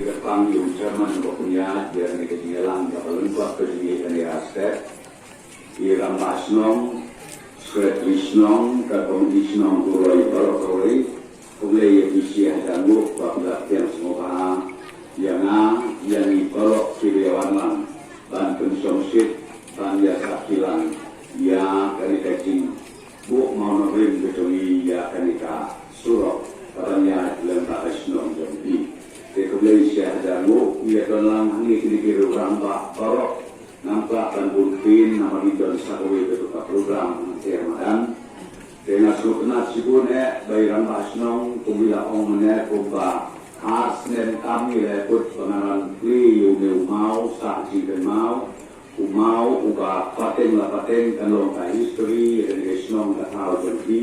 Kepang yung Jerman punya dia ni ketinggalan kalau lupa pergi dari aspek Iram Basnong, Skretwisnong, Kakomisnong Kuroi Barokoi, Kulei Visi Adamu, Babla Tiang semua yang ikolok Kiriawanan, Banten Somsit, Banya Sakilan, ya kanikacing, Bu mau nobrim kecuali ya kanika surok, katanya lembah Basnong Jambi. Malaysia Adamu, ia dalam ini kira-kira rampak barok, nampak dan bulpin, nama itu disakui betul program Ramadan. Dengan seluruh sibuk bayi rampak senang, kumila orang kumba ars dan kami leput pengaran kli yang mau saksi dan mau ubah paten lah paten kalau ka history dan senang tak tahu jadi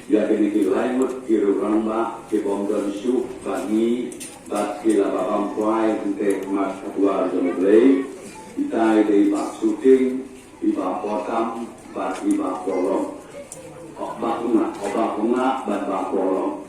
ya kini lain kira rampak kebongkar isu bagi bat kila babam kuai untuk mas keluar jemulai kita dari bak syuting iba potam bat iba kolong obat bunga bat bak kolong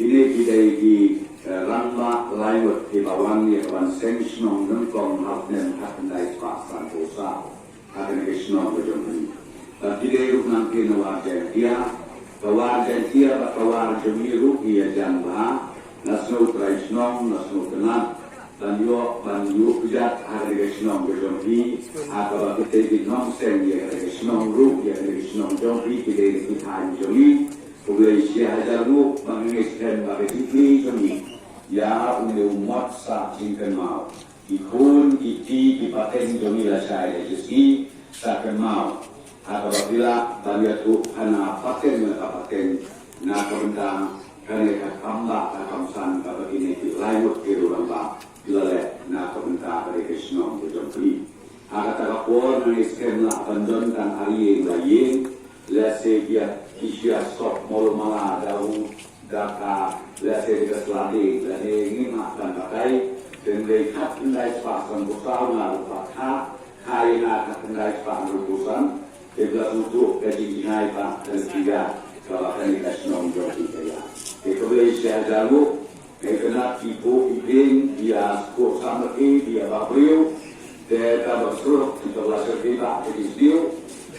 ini kita di ramba lain di bawah ni kawan sensionong nengkong haknen haknai pasan dosa haknen kesenong berjumpa tapi dia ruk nanti nawajar dia kawajar dia bat kawar jemiru dia jamba Nasnu Traisnong, Nasnu Kenat, dan yuk pijat hari Kesnong berjumpi, atau kita di nongsen ya hari Kesnong Ruk, ya hari Kesnong Jompi, kita di Tuhan Jompi, kemudian siapa Ruk, mengisahkan bagi Sifli Jompi, ya untuk umat sah jingkan mau, ikun, iti, dipaten Jompi lah saya, jadi sakkan mau, atau bila bagi tu karena paten mereka paten, nak bentang kerana kambak kamsan kalau ini lain kiri lambak dilale nak komentar dari Krishna berjumpa. Agar tak kapor mengisahkan lah bandon dan hari lain lese dia kisah sok mulu malah daun daka lese dia seladi dan ini makan pakai dan mereka kendai pasan besar lalu pakha hari nak kendai pasan rupusan dia untuk gaji dinai pak dan tiga kalau akan dikasih nombor kita. Malaysia Adamu, kena tipu ipin, dia skor sama dia babriu, dia tak bersuruh kita belajar kita jadi dia,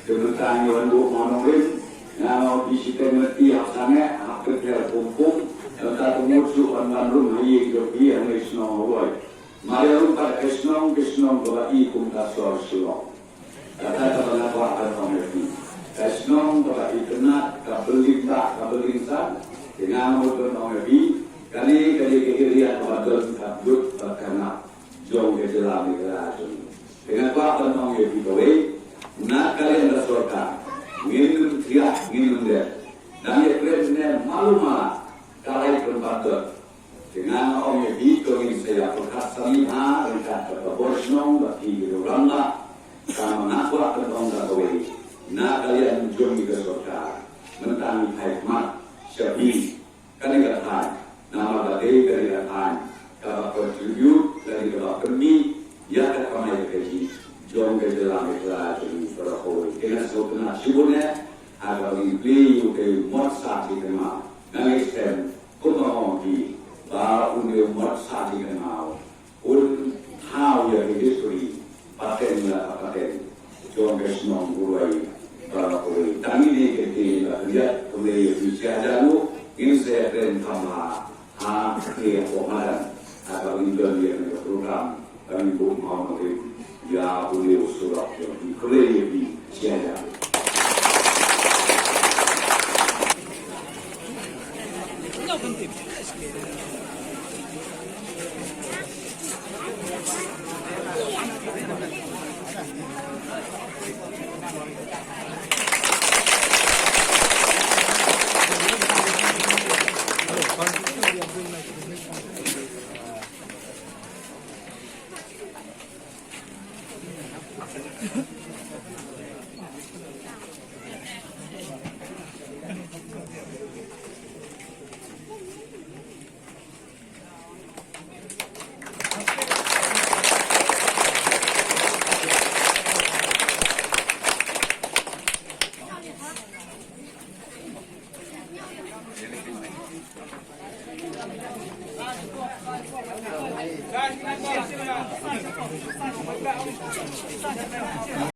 kemudian yang dua monorim, nama bisita mengerti hasannya, hak kerja kumpul, dan tak muncul anandrum hayi jogi yang Krishna boy. Mari lupa Krishna berarti kumta sorsulo. Kata kata apa mengerti. Krishna berarti kena kabelinsan. Dengan motor nabi, kali kehirian wadon kabut karena jauh ke dalam kerajaan. Dengan apa nabi kawai, nak kalian rasulkan, minum dia, dan ia kerana malu malah kalai perempuan. Dengan orang nabi kawin saya perkataan dan kata bersnong bagi orang lah, sama nak buat perempuan kawai, nak kalian jom ke rasulkan, mentang hikmat. Syabi, kan enggak tahan. Nama badai dari tahan. Kalau kontribut dari kalau kami, ya kan kami kerja. Jom ke dalam kerajaan berkoi. Kena sebenarnya sibuknya agar ini juga masa dikenal. Nangiskan, kumau di, baru ini masa dikenal. Un tahu ya history, paten lah paten. Jom ke senang buai. Berkoi. Kami ni kita lihat kemudian bisa Adamu ini saya akan tambah ke pemahaman atau ini program kami pun mau nanti ya boleh usul yang dikeluarkan di siapa.